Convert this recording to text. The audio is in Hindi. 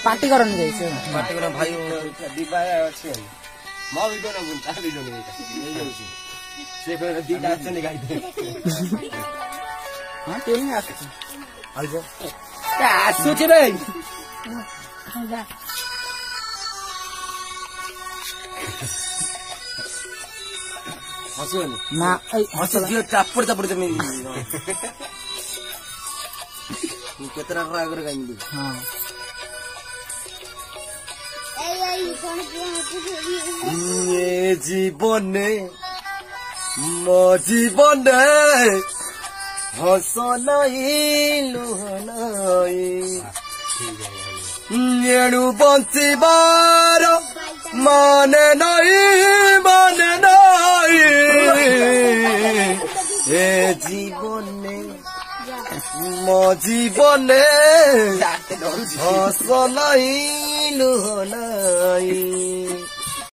पार्टी कर पार्टी कर भाई दीपा अच्छे मो वीडियो ना बुन ता वीडियो नहीं से को दीटा अच्छे निकाल दे हां क्यों नहीं आस आजो क्या सोच रे हसुन ना हसु दियो चापड़ चापड़ ते मेरी तू कितना खरा कर गई हां ये जीवन मो जीवन हस नहीं लुह नहीं एणु बंचिबार माने नहीं ए जीवन मो जीवन हस नहीं लुह नहीं